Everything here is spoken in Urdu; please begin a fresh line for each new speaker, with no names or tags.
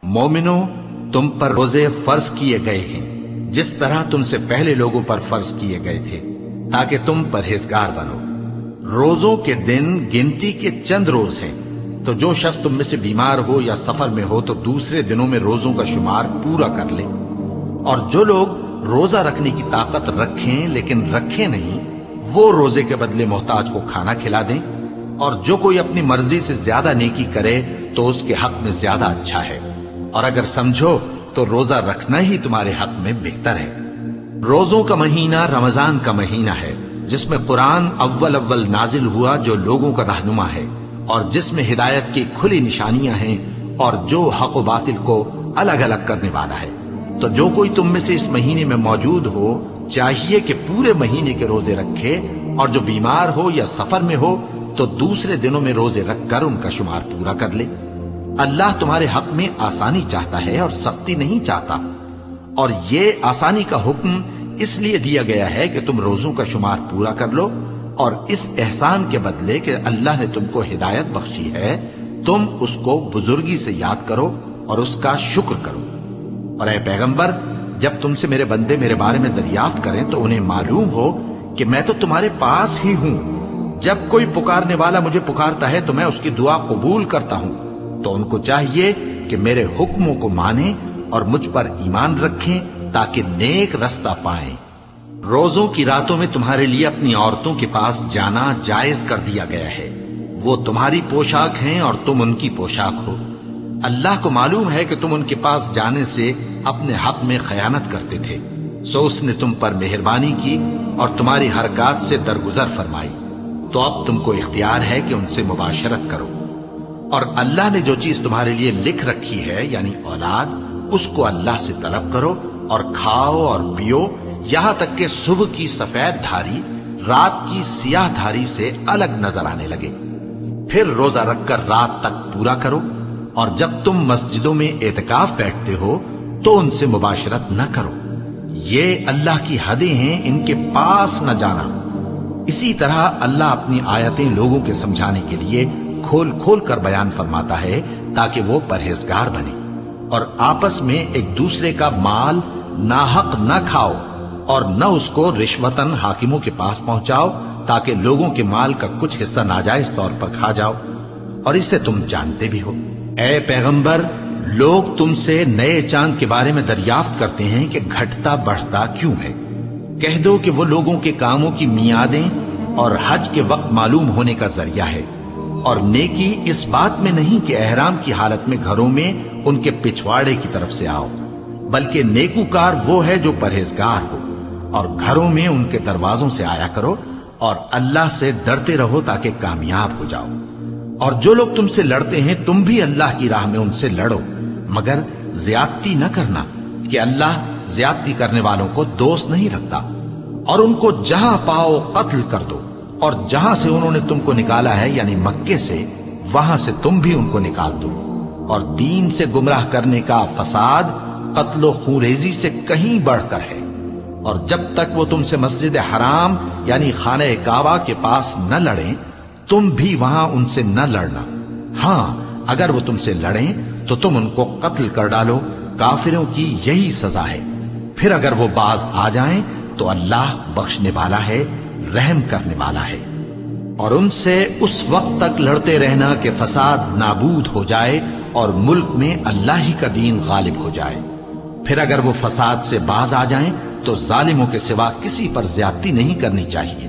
مومنو، تم پر روزے فرض کیے گئے ہیں جس طرح تم سے پہلے لوگوں پر فرض کیے گئے تھے، تاکہ تم پرہیزگار بنو۔ روزوں کے دن گنتی کے چند روز ہیں، تو جو شخص تم میں سے بیمار ہو یا سفر میں ہو تو دوسرے دنوں میں روزوں کا شمار پورا کر لے۔ اور جو لوگ روزہ رکھنے کی طاقت رکھیں لیکن رکھیں نہیں، وہ روزے کے بدلے محتاج کو کھانا کھلا دیں۔ اور جو کوئی اپنی مرضی سے زیادہ نیکی کرے تو اس کے حق میں زیادہ اچھا ہے، اور اگر سمجھو تو روزہ رکھنا ہی تمہارے حق میں بہتر ہے۔ روزوں کا مہینہ رمضان کا مہینہ ہے، جس میں قرآن اول نازل ہوا، جو لوگوں کا رہنما ہے اور جس میں ہدایت کی کھلی نشانیاں ہیں اور جو حق و باطل کو الگ الگ کرنے والا ہے۔ تو جو کوئی تم میں سے اس مہینے میں موجود ہو چاہیے کہ پورے مہینے کے روزے رکھے، اور جو بیمار ہو یا سفر میں ہو تو دوسرے دنوں میں روزے رکھ کر ان کا شمار پورا کر لے۔ اللہ تمہارے حق میں آسانی چاہتا ہے اور سختی نہیں چاہتا، اور یہ آسانی کا حکم اس لیے دیا گیا ہے کہ تم روزوں کا شمار پورا کر لو، اور اس احسان کے بدلے کہ اللہ نے تم کو ہدایت بخشی ہے تم اس کو بزرگی سے یاد کرو اور اس کا شکر کرو۔ اور اے پیغمبر، جب تم سے میرے بندے میرے بارے میں دریافت کریں تو انہیں معلوم ہو کہ میں تو تمہارے پاس ہی ہوں۔ جب کوئی پکارنے والا مجھے پکارتا ہے تو میں اس کی دعا قبول کرتا ہوں۔ تو ان کو چاہیے کہ میرے حکموں کو مانیں اور مجھ پر ایمان رکھیں تاکہ نیک رستہ پائیں۔ روزوں کی راتوں میں تمہارے لیے اپنی عورتوں کے پاس جانا جائز کر دیا گیا ہے، وہ تمہاری پوشاک ہیں اور تم ان کی پوشاک ہو۔ اللہ کو معلوم ہے کہ تم ان کے پاس جانے سے اپنے حق میں خیانت کرتے تھے، سو اس نے تم پر مہربانی کی اور تمہاری حرکات سے درگزر فرمائی، تو اب تم کو اختیار ہے کہ ان سے مباشرت کرو۔ اور اللہ نے جو چیز تمہارے لیے لکھ رکھی ہے یعنی اولاد، اس کو اللہ سے طلب کرو اور کھاؤ اور پیو، یہاں تک کہ صبح کی سفید دھاری رات کی سیاہ دھاری سے الگ نظر آنے لگے۔ پھر روزہ رکھ کر رات تک پورا کرو، اور جب تم مسجدوں میں اعتکاف بیٹھتے ہو تو ان سے مباشرت نہ کرو، یہ اللہ کی حدیں ہیں، ان کے پاس نہ جانا۔ اسی طرح اللہ اپنی آیتیں لوگوں کے سمجھانے کے لیے کھول کھول کر بیان فرماتا ہے تاکہ وہ پرہیزگار بنے۔ اور آپس میں ایک دوسرے کا مال ناحق نہ کھاؤ، اور نہ اس کو رشوتاً حاکموں کے پاس پہنچاؤ تاکہ لوگوں کے مال کا کچھ حصہ ناجائز طور پر کھا جاؤ، اور اسے تم جانتے بھی ہو۔ اے پیغمبر، لوگ تم سے نئے چاند کے بارے میں دریافت کرتے ہیں کہ گھٹتا بڑھتا کیوں ہے۔ کہہ دو کہ وہ لوگوں کے کاموں کی میعادیں اور حج کے وقت معلوم ہونے کا ذریعہ ہے، اور نیکی اس بات میں نہیں کہ احرام کی حالت میں گھروں میں ان کے پچھواڑے کی طرف سے آؤ، بلکہ نیکوکار وہ ہے جو پرہیزگار ہو، اور گھروں میں ان کے دروازوں سے آیا کرو، اور اللہ سے ڈرتے رہو تاکہ کامیاب ہو جاؤ۔ اور جو لوگ تم سے لڑتے ہیں تم بھی اللہ کی راہ میں ان سے لڑو، مگر زیادتی نہ کرنا، کہ اللہ زیادتی کرنے والوں کو دوست نہیں رکھتا۔ اور ان کو جہاں پاؤ قتل کر دو، اور جہاں سے انہوں نے تم کو نکالا ہے یعنی مکے سے، وہاں سے تم بھی ان کو نکال دو۔ اور دین سے گمراہ کرنے کا فساد قتل و خونریزی سے کہیں بڑھ کر ہے۔ اور جب تک وہ تم سے مسجد حرام یعنی خانہ کعبہ کے پاس نہ لڑیں تم بھی وہاں ان سے نہ لڑنا۔ ہاں، اگر وہ تم سے لڑیں تو تم ان کو قتل کر ڈالو، کافروں کی یہی سزا ہے۔ پھر اگر وہ باز آ جائیں تو اللہ بخشنے والا ہے، رحم کرنے والا ہے۔ اور ان سے اس وقت تک لڑتے رہنا کہ فساد نابود ہو جائے اور ملک میں اللہ ہی کا دین غالب ہو جائے۔ پھر اگر وہ فساد سے باز آ جائیں تو ظالموں کے سوا کسی پر زیادتی نہیں کرنی چاہیے۔